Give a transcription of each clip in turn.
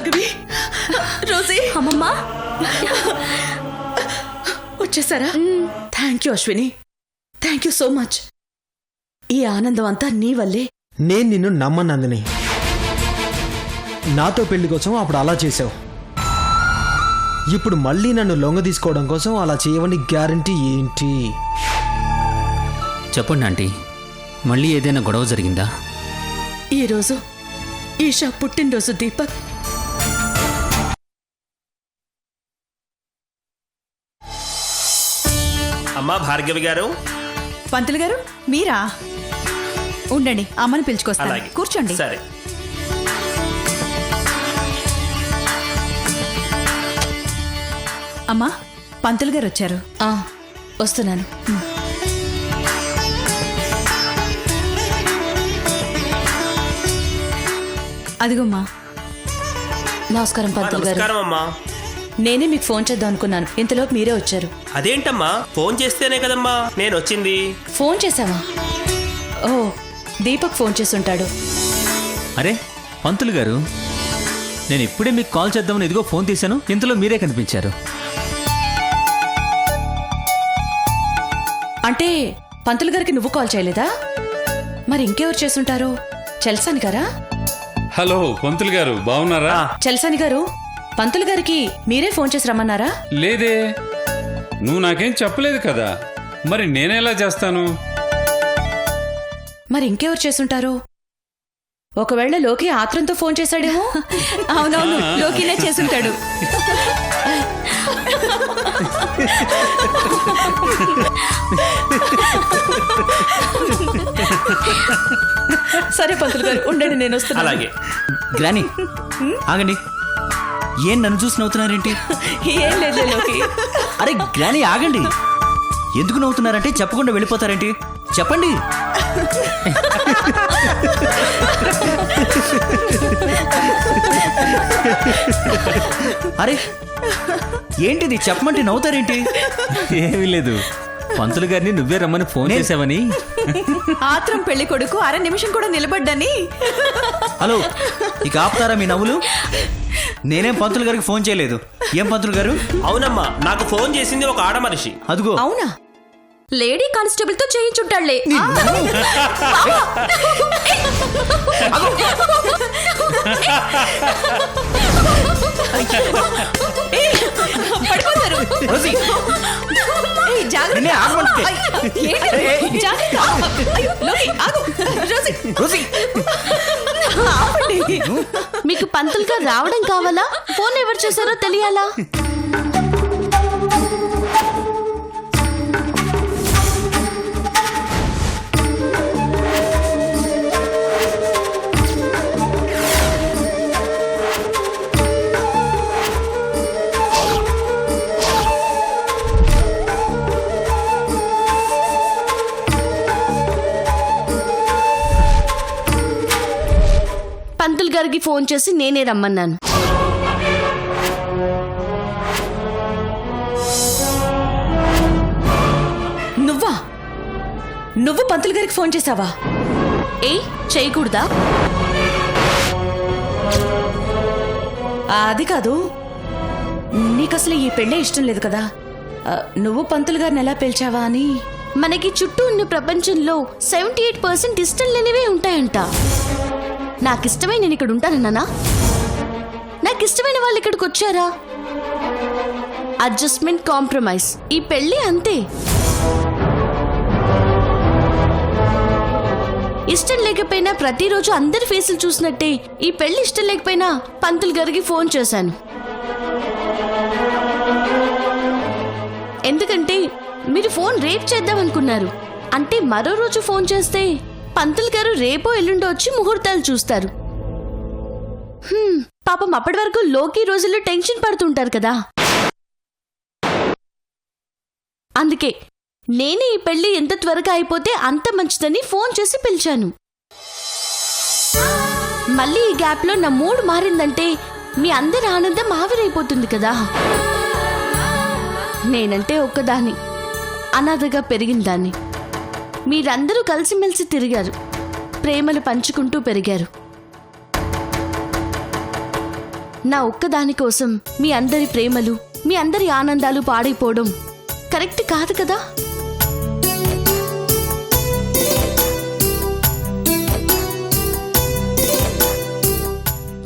Bhargavi, Rosie, అమ్మమ్మ వచ్చేసారా? Thank you Ashwini, thank you so much. ఈ ఆనందం అంతా నీ వల్లే. నేను నిన్ను నమ్మనందిని. నాతో పెళ్లి కోసం అప్పుడు అలా చేసావు. ఇప్పుడు మళ్ళీ నన్ను లొంగ తీసుకోవడం కోసం అలా చేయవని గ్యారంటీ ఏంటి? చెప్పండి ఆంటీ, మళ్ళీ ఏదైనా గొడవ జరిగిందా? ఈరోజు ఈషా పుట్టినరోజు దీపక్. అమ్మా భార్గవి గారు. పంతులు గారు మీరా? ఉండండి, అమ్మని పిలుచుకొస్తాను. అలాగే. కూర్చోండి. సరే. అమ్మా, పంతులు గారు వచ్చారు. వస్తున్నాను. అదిగోమ్మా. నమస్కారం పంతులు గారు. నమస్కారం అమ్మా. నేనే మీకు ఫోన్ చేద్దాం అనుకున్నాను, ఇంతలోపు మీరే వచ్చారు. అదేంటమ్మా, ఫోన్ చేస్తేనే కదమ్మా నేను వచ్చింది. ఫోన్ చేసావా? ఓ, దీపక్ ఫోన్ చేసుంటాడు. అరే పంతులు గారు, నేను ఇప్పుడే మీకు కాల్ చేద్దామని ఇదిగో ఫోన్ తీశాను, ఇంతలో మీరే కనిపించారు. అంటే పంతులు గారికి నువ్వు కాల్ చేయలేదా? మరి ఇంకెవరు చేసుంటారు? చల్సాని గారా? హలో పంతులు గారు, బాగున్నారా? చల్సాని గారు, పంతులు గారికి మీరే ఫోన్ చేసి రమ్మన్నారా? లేదే, నువ్వు నాకేం చెప్పలేదు కదా, మరి నేనెలా చేస్తాను? మరి ఇంకెవరు చేసుంటారు? ఒకవేళ లోకి ఆత్రంతో ఫోన్ చేశాడేమో. అవునవును, లోకినే చేసుంటాడు. సరే పంతులు గారు, ఉండండి, నేను వస్తున్నాను. అలాగే. గ్రాని ఆగండి, ఏం నన్ను చూసి నవ్వుతున్నారేంటి? ఏం లేదు లోకి. అరే గ్రాని ఆగండి, ఎందుకు నవ్వుతున్నారంటే చెప్పకుండా వెళ్ళిపోతారేంటి? చెప్పండి. అరే ఏంటిది, చెప్పమంటే నవ్వుతారేంటి? ఏమీ లేదు, పంతులు గారిని నువ్వే రమ్మని ఫోన్ చేసావని. ఆత్రం పెళ్లి కొడుకు అర నిమిషం కూడా నిలబడ్డాని. హలో, ఇక ఆపుతారా మీ నవ్వులు? నేనేం పంతులు గారికి ఫోన్ చేయలేదు. ఏం పంతులు గారు? అవునమ్మా, నాకు ఫోన్ చేసింది ఒక ఆడ మనిషి. అదుగో. అవునా? లేడీ కానిస్టేబుల్ తో చేయించుంటాళ్లే. పడిపోతారు. నిన్నే ఆగమంటే. మీకు పంతులుగా రావడం కావాలా? ఫోన్ ఎవరు చేశారో తెలియాలా? పంతులు గారికి ఫోన్ చేసి నేనే రమ్మన్నాను. నువ్వు పంతులు గారికి ఫోన్ చేసావా? చేయకూడదా? అది కాదు, నీకసలు ఈ పెళ్ళే ఇష్టం లేదు కదా, నువ్వు పంతులు గారిని ఎలా పిలిచావా అని. మనకి చుట్టూ ఉన్న ప్రపంచంలో 78% ఇష్టం లేనివే ఉంటాయంట. నాకిష్టమై నేను ఇక్కడ ఉంటానన్నానా? నాకిష్టమైన వాళ్ళు ఇక్కడికి వచ్చారా? Adjustment, compromise. ఈ పెళ్ళి అంతే. ఇష్టం లేకపోయినా ప్రతిరోజు అందరి ఫేసులు చూసినట్టే ఈ పెళ్లి ఇష్టం లేకపోయినా పంతులు గారికి ఫోన్ చేశాను. ఎందుకంటే మీరు ఫోన్ రేపు చేద్దాం అనుకున్నారు. అంటే మరో రోజు ఫోన్ చేస్తే పంతులు గారు రేపో ఎల్లుండో వచ్చి ముహూర్తాలు చూస్తారు. పాపం అప్పటి వరకు లోకి రోజుల్లో టెన్షన్ పడుతుంటారు కదా. అందుకే నేనే ఈ పెళ్లి ఎంత త్వరగా అయిపోతే అంత మంచిదని ఫోన్ చేసి పిలిచాను. మళ్ళీ ఈ గ్యాప్లో నా మూడ్ మారిందంటే మీ అందరి ఆనందం ఆవిరైపోతుంది కదా. నేనంటే ఒక్కదాన్ని, అనాథగా పెరిగిన దాన్ని. మీరందరూ కలిసిమెలిసి తిరిగారు, ప్రేమలు పంచుకుంటూ పెరిగారు. నా ఒక్కదాని కోసం మీ అందరి ప్రేమలు, మీ అందరి ఆనందాలు పాడైపోవడం కరెక్ట్ కాదు కదా.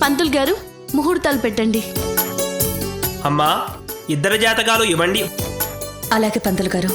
పంతులు గారు, ముహూర్తాలు పెట్టండి. అమ్మా, ఇద్దరు జాతకాలు ఇవ్వండి. అలాగే పంతులు గారు.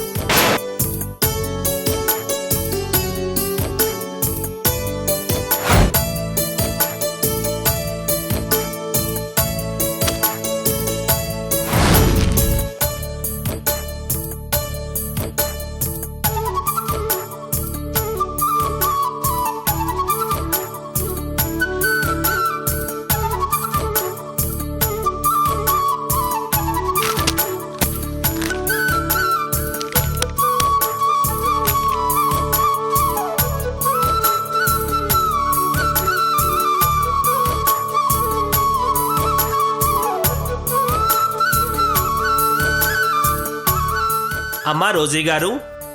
అమ్మా రోజీ గారు,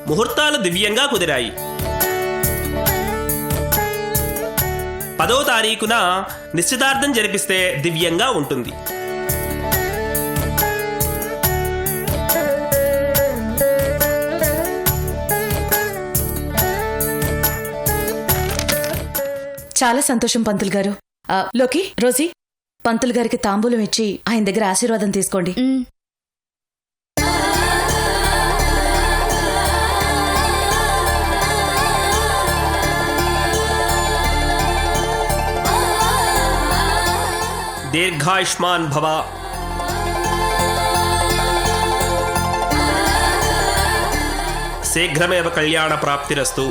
ముహూర్తాలు దివ్యంగా కుదిరాయి. 10వ తారీఖున నిశ్చితార్థం జరిపిస్తే దివ్యంగా ఉంటుంది. చాలా సంతోషం పంతులు గారు. లోకి, రోజీ, పంతులు గారికి తాంబూలం ఇచ్చి ఆయన దగ్గర ఆశీర్వాదం తీసుకోండి. దీర్ఘాయుష్మాన్ భవ. శీఘ్రమేవ కళ్యాణ ప్రాప్తిరస్తు.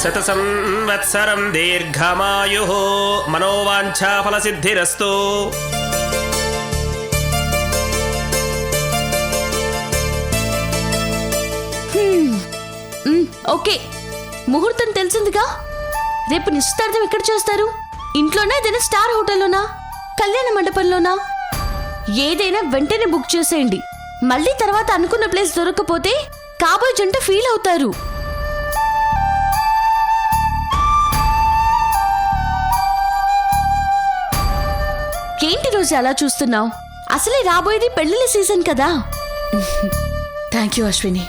శత సంవత్సరం దీర్ఘమాయుః మనోవాంఛా ఫలసిద్ధిరస్తు. ఓకే, ముహూర్తం తెలిసిందిగా. రేపు నిశ్చితార్థం ఎక్కడ చేస్తారు? ఇంట్లోనా, ఏదైనా స్టార్ హోటల్లోనా, కళ్యాణ మండపంలోనా? ఏదైనా వెంటనే బుక్ చేసేయండి. మళ్ళీ తర్వాత అనుకున్న ప్లేస్ దొరకకపోతే కాబోయే జంట ఫీల్ అవుతారు. ఏంటి రోజు అలా చూస్తున్నావు? అసలే రాబోయేది పెళ్లిళ్ళ సీజన్ కదా. Thank you Ashwini.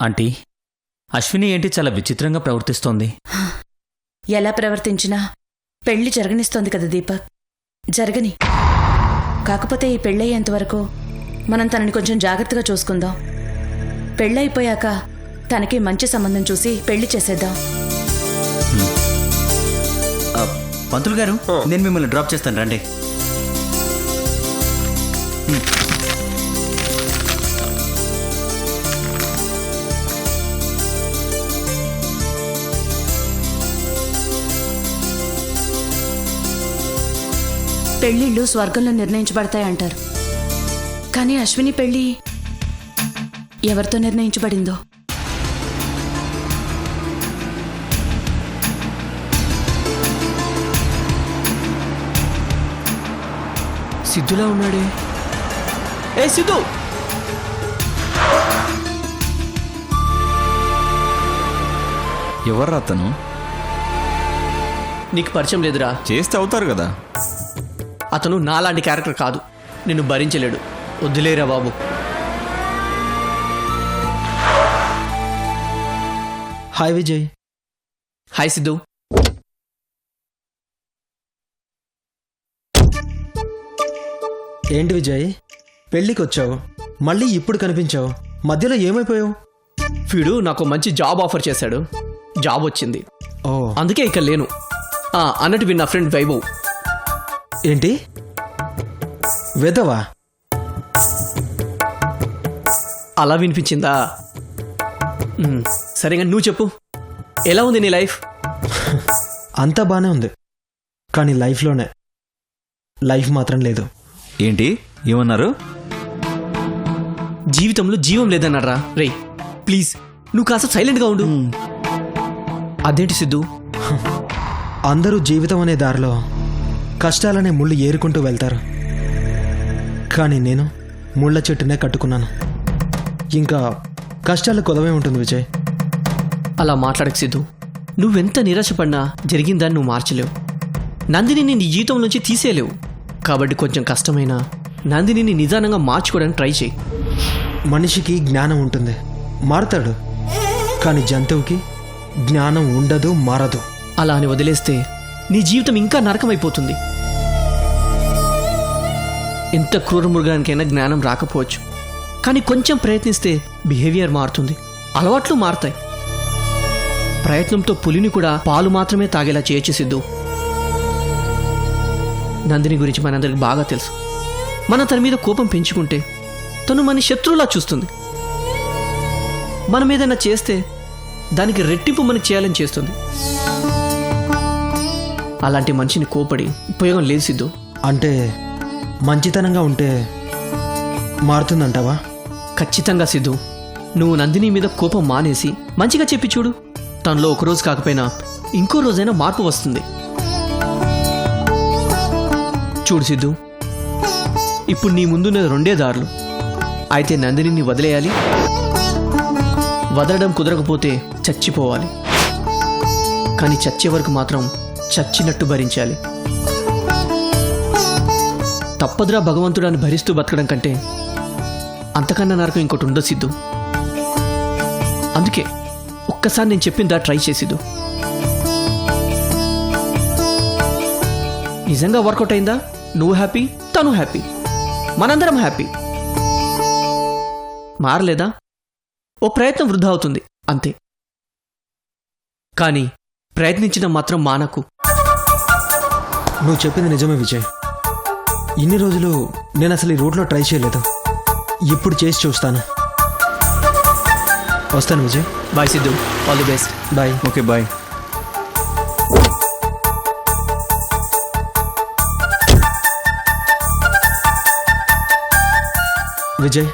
Aunty, Ashwini ఏంటి చాలా విచిత్రంగా ప్రవర్తిస్తోంది? ఎలా ప్రవర్తించినా పెళ్లి జరగనిస్తోంది కదా దీపక్. జరగని. కాకపోతే ఈ పెళ్ళయ్యేంతవరకు మనం తనని కొంచెం జాగ్రత్తగా చూసుకుందాం. పెళ్ళైపోయాక తనకి మంచి సంబంధం చూసి పెళ్లి చేసేద్దాం. పంతులు గారు, నేను మిమ్మల్ని డ్రాప్ చేస్తాను, రండి. పెళ్లిళ్ళు స్వర్గంలో నిర్ణయించబడతాయంటారు. కానీ అశ్విని పెళ్లి ఎవరితో నిర్ణయించబడిందో? సిద్ధులా ఉన్నాడే. ఏ సిద్ధు! ఎవర్రా అతను? నీకు పరిచయం లేదురా? చేస్తే అవుతారు కదా. అతను నాలాంటి క్యారెక్టర్ కాదు, నిన్ను భరించలేడు. వద్దులేరా బాబు. హాయ్ విజయ్. హాయ్ సిద్ధు. ఏంటి విజయ్, పెళ్ళికి వచ్చావు, మళ్ళీ ఇప్పుడు కనిపించావు, మధ్యలో ఏమైపోయావు? వీడు నాకు మంచి జాబ్ ఆఫర్ చేశాడు. జాబ్ వచ్చింది, ఓ అందుకే ఇక్కడ లేను. అన్నట్టు వీడు నా ఫ్రెండ్ వైభవ్. ఏంటి వెదవా? అలా వినిపించిందా? సరేగా నువ్వు చెప్పు, ఎలా ఉంది నీ లైఫ్? అంతా బానే ఉంది, కానీ లైఫ్లోనే లైఫ్ మాత్రం లేదు. ఏంటి ఏమన్నారు? జీవితంలో జీవం లేదన్నారా? రే ప్లీజ్ నువ్వు కాస్త సైలెంట్గా ఉండు. అదేంటి సిద్ధు? అందరూ జీవితం అనే దారిలో కష్టాలనే ముళ్ళు ఏరుకుంటూ వెళ్తారు. కానీ నేను ముళ్ళ చెట్టునే కట్టుకున్నాను. ఇంకా కష్టాల కొదవే ఉంటుంది విజయ్. అలా మాట్లాడకు సిద్ధు. నువ్వెంత నిరాశపడినా జరిగిందాన్ని నువ్వు మార్చలేవు. నందినిని నీ జీవితం నుంచి తీసేయలేవు. కాబట్టి కొంచెం కష్టమైనా నందినిని నిదానంగా మార్చుకోవడానికి ట్రై చేయి. మనిషికి జ్ఞానం ఉంటుంది, మారతాడు. కానీ జంతువుకి జ్ఞానం ఉండదు, మారదు. అలా అని వదిలేస్తే నీ జీవితం ఇంకా నరకమైపోతుంది. ఎంత క్రూర మృగానికైనా జ్ఞానం రాకపోవచ్చు, కానీ కొంచెం ప్రయత్నిస్తే బిహేవియర్ మారుతుంది, అలవాట్లు మారుతాయి. ప్రయత్నంతో పులిని కూడా పాలు మాత్రమే తాగేలా చేయొచ్చు సిద్ధు. నందిని గురించి మనందరికి బాగా తెలుసు. మనం తన మీద కోపం పెంచుకుంటే తను మన శత్రువులా చూస్తుంది. మనం ఏదైనా చేస్తే దానికి రెట్టింపు మనకి చేయాలని చేస్తుంది. అలాంటి మనిషిని కోపడి ఉపయోగం లేదు సిద్ధు. అంటే మంచితనంగా ఉంటే మారుతుందంటావా? ఖచ్చితంగా సిద్ధు. నువ్వు నందిని మీద కోపం మానేసి మంచిగా చెప్పి చూడు. తనలో ఒకరోజు కాకపోయినా ఇంకో రోజైనా మార్పు వస్తుంది. చూడు సిద్ధు, ఇప్పుడు నీ ముందున్నది రెండే దారులు. అయితే నందినిని వదిలేయాలి, వదలడం కుదరకపోతే చచ్చిపోవాలి. కానీ చచ్చే వరకు మాత్రం చచ్చినట్టు భరించాలి. తప్పదురా భగవంతుడాన్ని భరిస్తూ బతకడం కంటే అంతకన్నా నరకం ఇంకోటి ఉండదు సిద్ధు. అందుకే ఒక్కసారి నేను చెప్పిందా ట్రై చేసిద్దు. నిజంగా వర్కౌట్ అయిందా? నువ్వు హ్యాపీ, తను హ్యాపీ, మనందరం హ్యాపీ. మారలేదా? ఓ ప్రయత్నం వృధా అవుతుంది అంతే. కానీ ప్రయత్నించడం మాత్రం మానకు. నువ్వు చెప్పింది నిజమే విజయ్. ఇన్ని రోజులు నేను అసలు ఈ రూట్లో ట్రై చేయలేదు. ఇప్పుడు చేసి చూస్తాను. వస్తాను Vijay. Bye Siddhu, all the best. Bye. Okay bye. Vijay,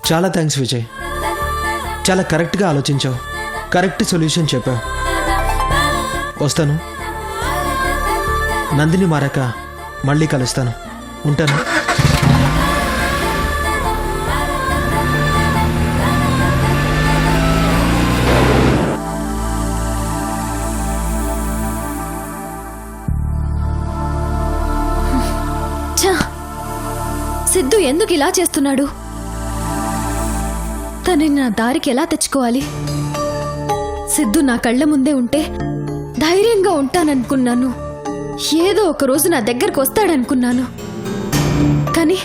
చాలా థ్యాంక్స్ విజయ్. చాలా కరెక్ట్గా ఆలోచించావు, కరెక్ట్ సొల్యూషన్ చెప్పావు. వస్తాను. నందిని మారాక మళ్ళీ కలుస్తాను. ఉంటాను. సిద్ధు ఎందుకు ఇలా చేస్తున్నాడు? తనని నా దారికి ఎలా తెచ్చుకోవాలి? సిద్ధు నా కళ్ళ ముందే ఉంటే ధైర్యంగా ఉంటాననుకున్నాను. ఏదో ఒక రోజు నా దగ్గరకు వస్తాడనుకున్నాను. కానీ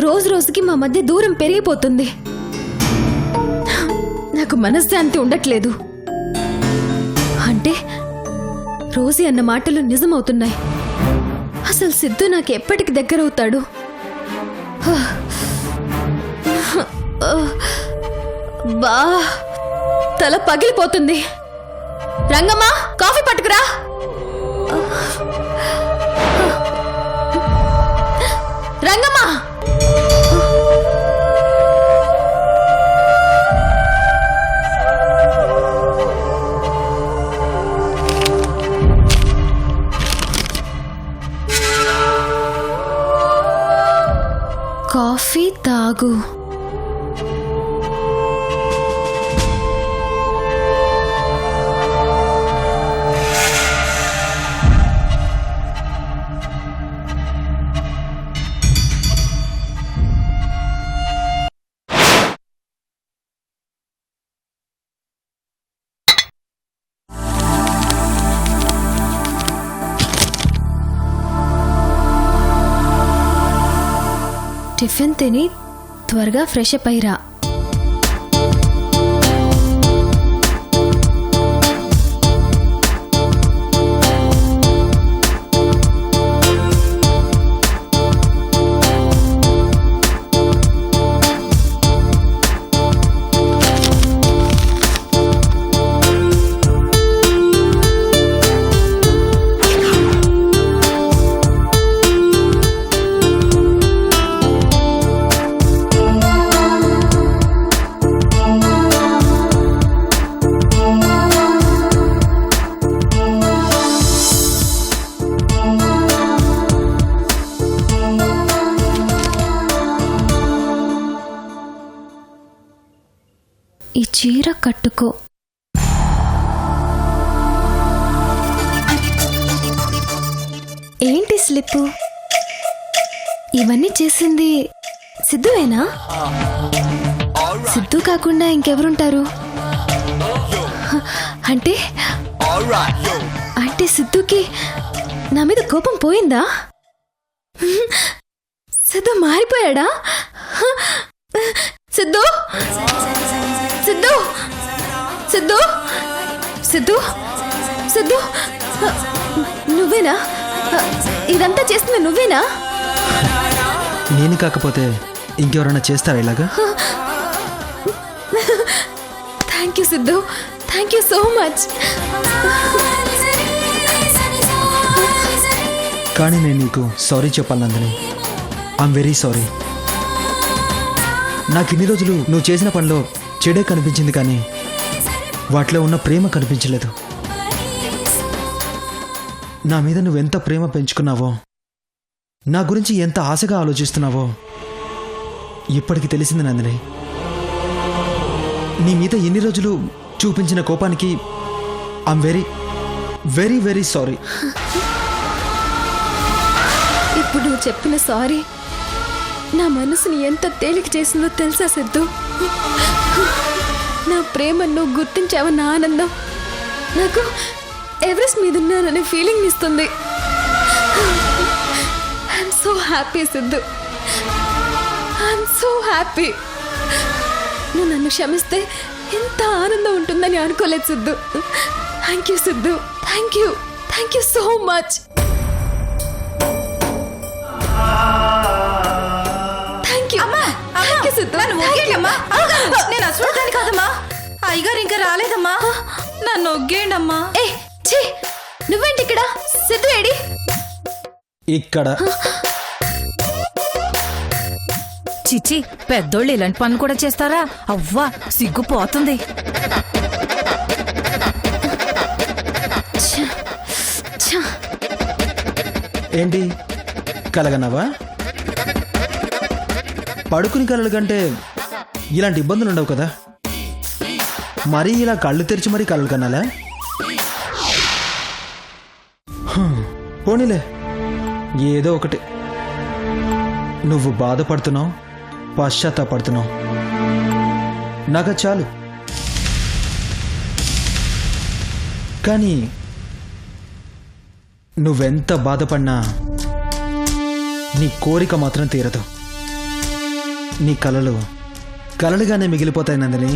రోజు రోజుకి మా మధ్య దూరం పెరిగిపోతుంది. నాకు మనశ్శాంతి ఉండట్లేదు. అంటే రోజీ అన్న మాటలు నిజమవుతున్నాయి. అసలు సిద్ధు నాకు ఎప్పటికి దగ్గరవుతాడు? బా, తల పగిలిపోతుంది. రంగమ్మా, కాఫీ పట్టుకురా. రంగమ్మా, కాఫీ తాగు. టిఫిన్ తిని త్వరగా ఫ్రెష్ అప్ అయ్యిరా. ఈ చీర కట్టుకో. ఏంటి స్లిప్పు? ఇవన్నీ చేసింది సిద్ధువేనా? సిద్ధు కాకుండా ఇంకెవరుంటారు? అంటే అంటే సిద్ధుకి నా మీద కోపం పోయిందా? సిద్ధు మారిపోయాడా? సిద్ధు సిద్ధు సిద్ధు సిద్ధు సిద్ధు నువ్వేనా? ఇదంతా చేస్తుంది నువ్వేనా? నేను కాకపోతే ఇంకెవరైనా చేస్తారా ఇలాగా? Thank you Siddhu, thank you so much. కానీ నేను నీకు సారీ చెప్పాలి నందిని. I'm very sorry. నాకు ఇన్ని రోజులు నువ్వు చేసిన పనిలో చెడే కనిపించింది, కానీ వాటిలో ఉన్న ప్రేమ కనిపించలేదు. నా మీద నువ్వెంత ప్రేమ పెంచుకున్నావో, నా గురించి ఎంత ఆశగా ఆలోచిస్తున్నావో ఇప్పటికి తెలిసింది నందిని. నీ మీద ఎన్ని రోజులు చూపించిన కోపానికి I'm very very very sorry. ఇప్పుడు నువ్వు చెప్పిన సారీ నా మనసుని ఎంత తేలిక చేసిందో తెలుసా సిద్ధు? నా ప్రేమను నువ్వు గుర్తించావన్న ఆనందం నాకు ఎవరెస్ట్ మీద ఉన్నాననే ఫీలింగ్ ఇస్తుంది. I'm so happy Siddhu, I'm so happy. నువ్వు నన్ను క్షమిస్తే ఎంత ఆనందం ఉంటుందని అనుకోలేదు Siddhu. Thank you Siddhu, thank you so much. Thank you Siddhu. నేను అసలు కాదమ్మా, అయ్యగారు ఇంకా రాలేదమ్మా, నన్ను ఒగ్గేయండమ్మా. ఏ ఛీ, నువ్వేంటి ఇక్కడ? సిద్ధు ఏడి? ఇక్కడ చిచి, పెద్దోళ్ళు ఇలాంటి పనులు కూడా చేస్తారా? అవ్వా సిగ్గుపోతుంది. ఏంటి కలగన్నావా? పడుకుని కలలు కంటే ఇలాంటి ఇబ్బందులు ఉండవు కదా. మరీ ఇలా కళ్ళు తెరిచి మరీ కలలు కనాలా? పోనీలే, ఏదో ఒకటి. నువ్వు బాధపడుతున్నావు, పశ్చాత్తాపడుతున్నావు, నాకు చాలు. కానీ నువ్వెంత బాధపడినా నీ కోరిక మాత్రం తీరదు. నీ కలలు కలలుగానే మిగిలిపోతాయి నందిని.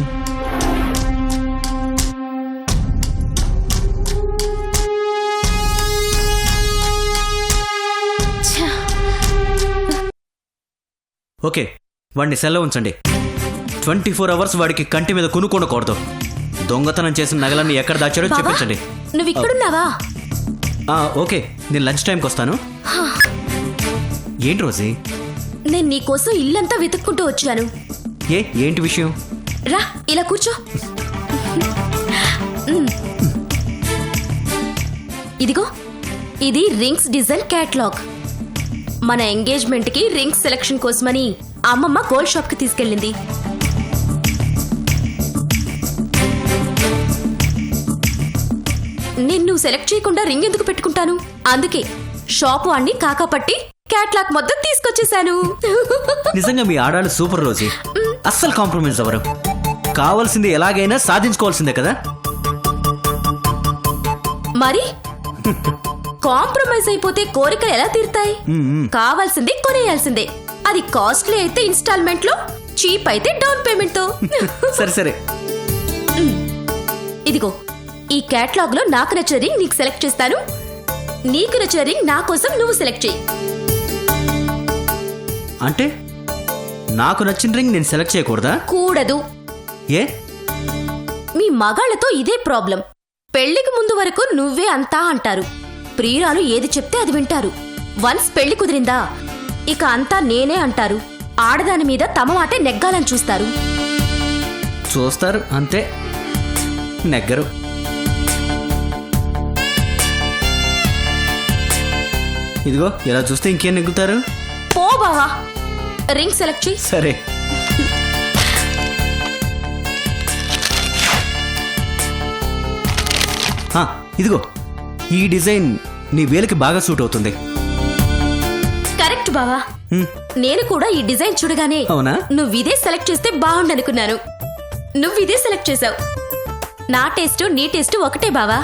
ఓకే, వాడిని సెల్లో ఉంచండి. 24 hours వాడికి కంటి మీద కొనుక్కోకూడదు. దొంగతనం చేసిన నగలన్నీ ఎక్కడ దాచారో చెప్పించండి. నువ్వు ఇక్కడున్నావా? ఓకే, నేను లంచ్ టైంకి వస్తాను. ఏంటి రోజీ? నేను నీకోసం ఇల్లంతా వెతుక్కుంటూ వచ్చాను. ఏంటి విషయం? రా, ఇలా కూర్చో. ఇదిగో, ఇది రింగ్స్ డిజైన్ క్యాటలాగ్. మన ఎంగేజ్మెంట్ కి రింగ్స్ సెలక్షన్ కోసమని అమ్మమ్మ గోల్డ్ షాప్ కి తీసుకెళ్ళింది. నిన్ను సెలెక్ట్ చేయకుండా రింగ్ ఎందుకు పెట్టుకుంటాను? అందుకే షాప్ వాణ్ణి కాకాపట్టి క్యాట్లాగ్ మొత్తం తీసుకొచ్చేసాను. నిజంగా మీ ఆడాళ్ళు సూపర్ రోజీ. అస్సలు కాంప్రమైజ్ అవ్వరు. కావాల్సింది ఎలాగైనా సాధించుకోవాల్సిందే కదా. మరి కాంప్రమైజ్ అయిపోతే కోరికలు ఎలా తీరుతాయి? కావాల్సిందే కొనేయాల్సిందే. అది కాస్ట్లీ అయితే ఇన్స్టాల్మెంట్ లో, చీప్ అయితే డౌన్ పేమెంట్ తో. సరే సరే, ఇదిగో ఈ క్యాటలాగ్ లో నాకు నచ్చిన రింగ్ నీకు సెలెక్ట్ చేస్తాను. నీకు నచ్చిన రింగ్ నా కోసం నువ్వు సెలెక్ట్ చేయి. అంటే నాకు నచ్చిన రింగ్ నేను సెలెక్ట్ చేయకూడదా? కూడదు. ఏ? మీ మగాళ్లతో ఇదే ప్రాబ్లం. పెళ్లికి ముందు వరకు నువ్వే అంతా అంటారు. ప్రియురాలు ఏది చెప్తే అది వింటారు. వన్స్ పెళ్లి కుదిరిందా ఇక అంతా నేనే అంటారు. ఆడదాని మీద తమ మాటే నెగ్గాలని చూస్తారు. చూస్తారు అంతే, నెగ్గరు. ఇదిగో ఇలా చూస్తే ఇంకేం నెగ్గుతారు? పో బావా, రింగ్ సెలెక్ట్ చేయి. సరే. ఇదిగో ఈ డిజైన్ నీ వేలికి బాగా సూట్ అవుతుంది. కరెక్ట్ బావా. నేను కూడా ఈ డిజైన్ చూడగానే అవునా? నువ్వు ఇదే సెలెక్ట్ చేస్తే బాగుండనుకున్నాను. నువ్వు ఇదే సెలెక్ట్ చేసావు. నా టేస్ట్ నీ టేస్ట్ ఒకటే బావా.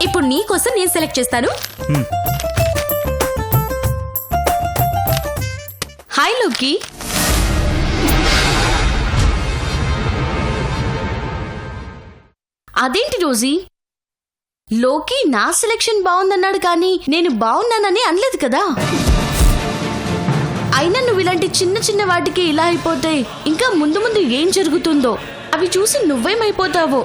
ఇప్పుడు నీ కోసం నేను సెలెక్ట్ చేస్తాను. హాయ్ లోకి. అదేంటి రోజీ, లోకి నా సెలెక్షన్ బాగుందన్నాడు కానీ నేను బాగున్నానని అనలేదు కదా. అయినా నువ్వు ఇలాంటి చిన్న చిన్న వాటికి ఇలా అయిపోతే ఇంకా ముందు ముందు ఏం జరుగుతుందో అవి చూసి నువ్వేమైపోతావో.